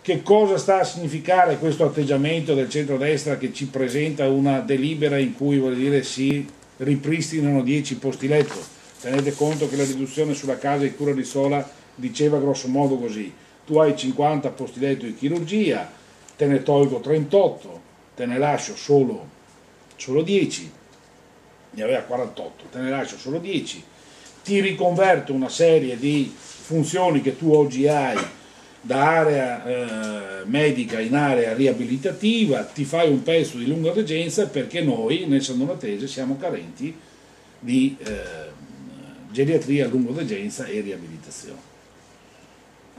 Che cosa sta a significare questo atteggiamento del centrodestra che ci presenta una delibera in cui, vuol dire, si ripristinano 10 posti letto? Tenete conto che la riduzione sulla casa di cura di sola diceva grosso modo così: tu hai 50 posti letto di chirurgia, te ne tolgo 38, te ne lascio solo 10, ne aveva 48, te ne lascio solo 10, ti riconverto una serie di funzioni che tu oggi hai da area medica in area riabilitativa, ti fai un pezzo di lunga degenza, perché noi nel San Donatese siamo carenti di geriatria, lungodegenza e riabilitazione.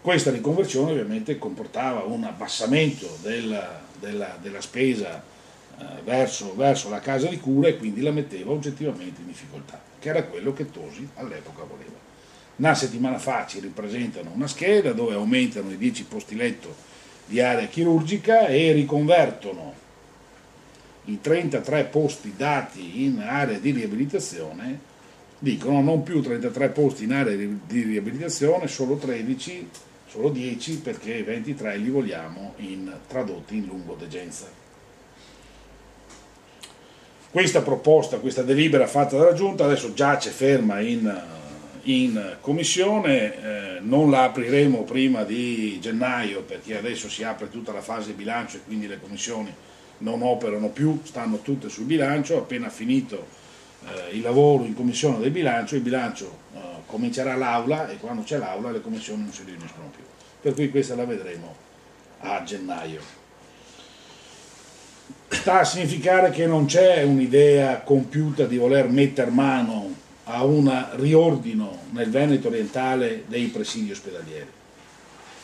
Questa riconversione ovviamente comportava un abbassamento della spesa verso la casa di cura, e quindi la metteva oggettivamente in difficoltà, che era quello che Tosi all'epoca voleva. Una settimana fa ci ripresentano una scheda dove aumentano i 10 posti letto di area chirurgica e riconvertono i 33 posti dati in area di riabilitazione, dicono non più 33 posti in area di riabilitazione, solo 13, solo 10, perché 23 li vogliamo tradotti in lungodegenza. Questa proposta, questa delibera fatta dalla Giunta adesso giace ferma in commissione, non la apriremo prima di gennaio, perché adesso si apre tutta la fase bilancio e quindi le commissioni non operano più, stanno tutte sul bilancio. Appena finito il lavoro in commissione del bilancio, il bilancio comincerà l'aula, e quando c'è l'aula le commissioni non si riuniscono più, per cui questa la vedremo a gennaio. Sta a significare che non c'è un'idea compiuta di voler mettere mano a un riordino nel Veneto orientale dei presidi ospedalieri,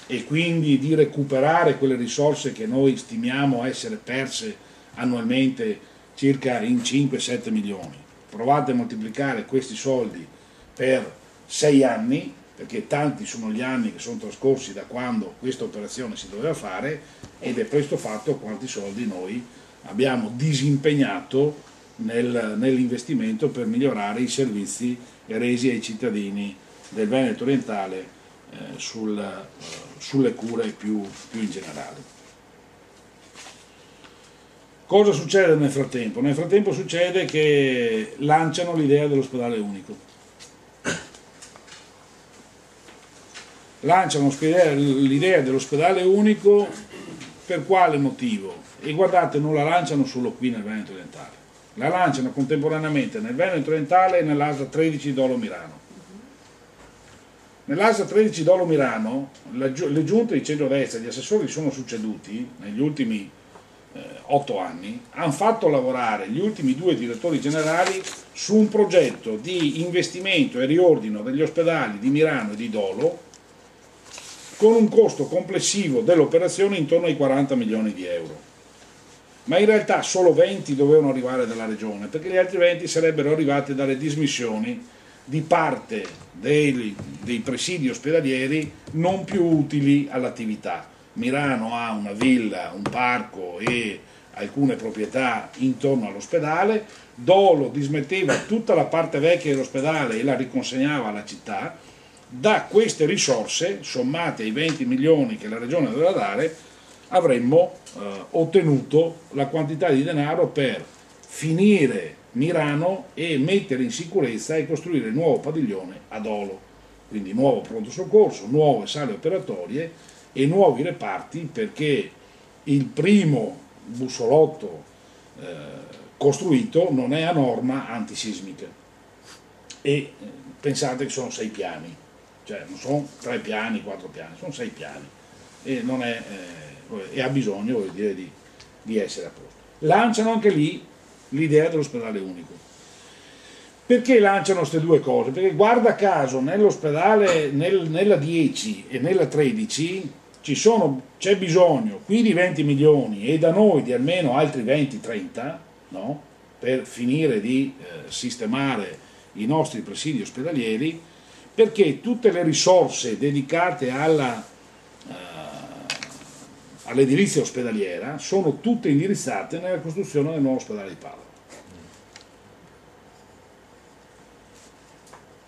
e quindi di recuperare quelle risorse che noi stimiamo essere perse annualmente circa in 5-7 milioni. Provate a moltiplicare questi soldi per 6 anni, perché tanti sono gli anni che sono trascorsi da quando questa operazione si doveva fare, ed è presto fatto quanti soldi noi abbiamo disimpegnato nell'investimento per migliorare i servizi resi ai cittadini del Veneto orientale sulle cure più in generale. Cosa succede nel frattempo? Nel frattempo succede che lanciano l'idea dell'ospedale unico. Lanciano l'idea dell'ospedale unico per quale motivo? E guardate, non la lanciano solo qui nel Veneto orientale, la lanciano contemporaneamente nel Veneto orientale e nell'ASA 13 Dolo Mirano. Nell'ASA 13 Dolo Mirano le giunte di centrodestra, gli assessori sono succeduti negli ultimi 8 anni, hanno fatto lavorare gli ultimi 2 direttori generali su un progetto di investimento e riordino degli ospedali di Mirano e di Dolo, con un costo complessivo dell'operazione intorno ai 40 milioni di euro. Ma in realtà solo 20 dovevano arrivare dalla regione, perché gli altri 20 sarebbero arrivati dalle dismissioni di parte dei presidi ospedalieri non più utili all'attività. Mirano ha una villa, un parco e alcune proprietà intorno all'ospedale, Dolo dismetteva tutta la parte vecchia dell'ospedale e la riconsegnava alla città. Da queste risorse, sommate ai 20 milioni che la regione doveva dare, avremmo ottenuto la quantità di denaro per finire Mirano e mettere in sicurezza e costruire il nuovo padiglione a Dolo, quindi nuovo pronto soccorso, nuove sale operatorie e nuovi reparti, perché il primo bussolotto costruito non è a norma antisismica, e pensate che sono 6 piani, cioè non sono 3 piani, 4 piani, sono 6 piani, e non è e ha bisogno, vuol dire, di essere a posto. Lanciano anche lì l'idea dell'ospedale unico. Perché lanciano queste due cose? Perché guarda caso nell'ospedale, nella 10 e nella 13 c'è bisogno qui di 20 milioni e da noi di almeno altri 20-30, no? Per finire di sistemare i nostri presidi ospedalieri, perché tutte le risorse dedicate all'edilizia ospedaliera sono tutte indirizzate nella costruzione del nuovo ospedale di Padova.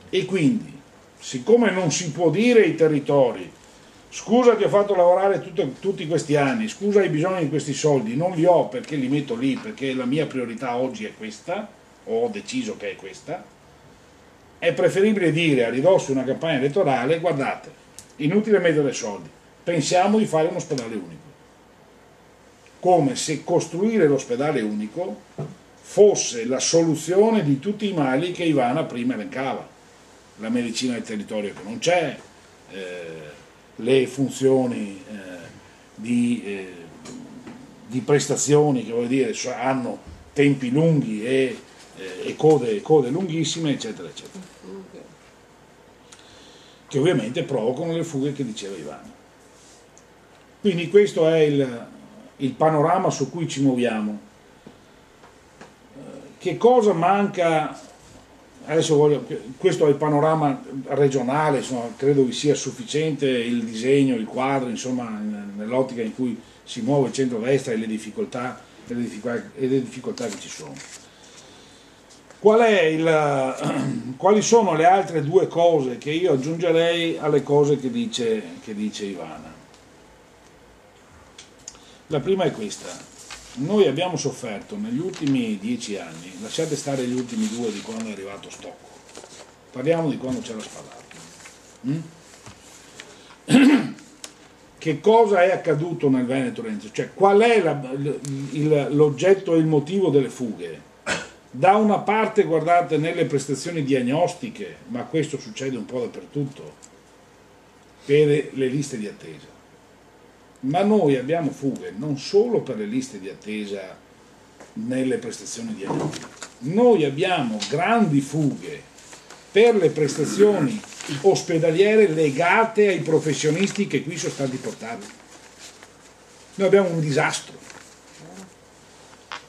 E quindi, siccome non si può dire ai territori scusa ti ho fatto lavorare tutti questi anni, scusa hai bisogno di questi soldi, non li ho perché li metto lì, perché la mia priorità oggi è questa, ho deciso che è questa, è preferibile dire a ridosso di una campagna elettorale, guardate, inutile mettere soldi, pensiamo di fare un ospedale unico. Come se costruire l'ospedale unico fosse la soluzione di tutti i mali che Ivana prima elencava. La medicina del territorio che non c'è, le funzioni di prestazioni che vuol dire hanno tempi lunghi e code lunghissime, eccetera, eccetera. Che ovviamente provocano le fughe che diceva Ivana. Quindi questo è il panorama su cui ci muoviamo. Che cosa manca? Adesso questo è il panorama regionale, insomma, credo vi sia sufficiente il disegno, il quadro, insomma, nell'ottica in cui si muove il centro-destra e le difficoltà che ci sono. Quali sono le altre due cose che io aggiungerei alle cose che dice Ivana? La prima è questa. Noi abbiamo sofferto negli ultimi 10 anni, lasciate stare gli ultimi 2 di quando è arrivato Stocco, parliamo di quando c'era Spallanti. Che cosa è accaduto nel Veneto Renzi? Cioè qual è l'oggetto e il motivo delle fughe? Da una parte, guardate, nelle prestazioni diagnostiche, ma questo succede un po' dappertutto, per le liste di attesa. Ma noi abbiamo fughe non solo per le liste di attesa nelle prestazioni diagnostiche, noi abbiamo grandi fughe per le prestazioni ospedaliere legate ai professionisti che qui sono stati portati. Noi abbiamo un disastro,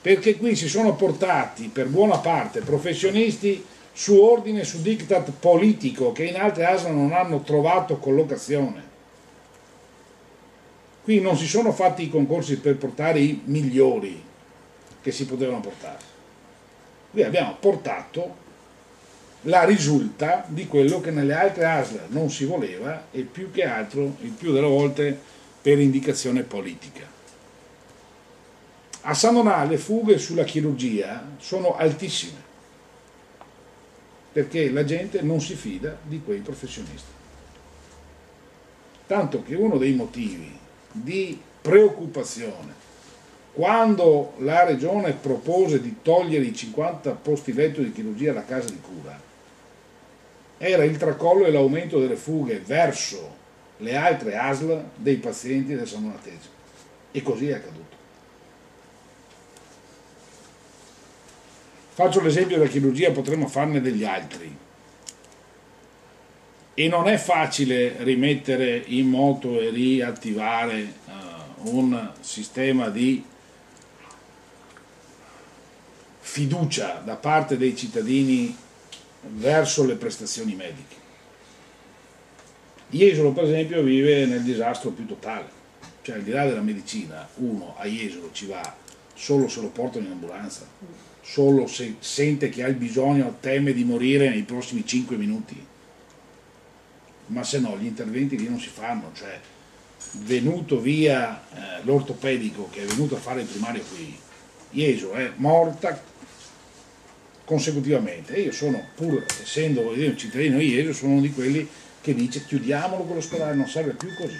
perché qui si sono portati per buona parte professionisti su ordine, su diktat politico, che in altre ASL non hanno trovato collocazione. Qui non si sono fatti i concorsi per portare i migliori che si potevano portare. Qui abbiamo portato la risulta di quello che nelle altre ASL non si voleva, e più che altro, il più delle volte, per indicazione politica. A San Donà le fughe sulla chirurgia sono altissime, perché la gente non si fida di quei professionisti. Tanto che uno dei motivi di preoccupazione quando la regione propose di togliere i 50 posti letto di chirurgia alla casa di cura era il tracollo e l'aumento delle fughe verso le altre ASL dei pazienti del San Donatese, e così è accaduto. Faccio l'esempio della chirurgia, potremmo farne degli altri. E non è facile rimettere in moto e riattivare un sistema di fiducia da parte dei cittadini verso le prestazioni mediche. Jesolo, per esempio, vive nel disastro più totale, cioè al di là della medicina, uno a Jesolo ci va solo se lo portano in ambulanza, solo se sente che ha il bisogno, teme di morire nei prossimi 5 minuti. Ma se no gli interventi lì non si fanno, cioè venuto via l'ortopedico che è venuto a fare il primario qui, Jesolo è morta consecutivamente, e io sono, pur essendo un cittadino di Jesolo, sono uno di quelli che dice chiudiamolo quell'ospedale, non serve più così,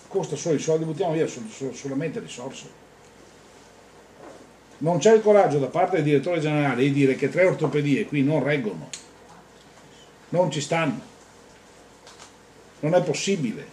costa solo i soldi, buttiamo via solamente risorse. Non c'è il coraggio da parte del direttore generale di dire che 3 ortopedie qui non reggono, non ci stanno. Non è possibile.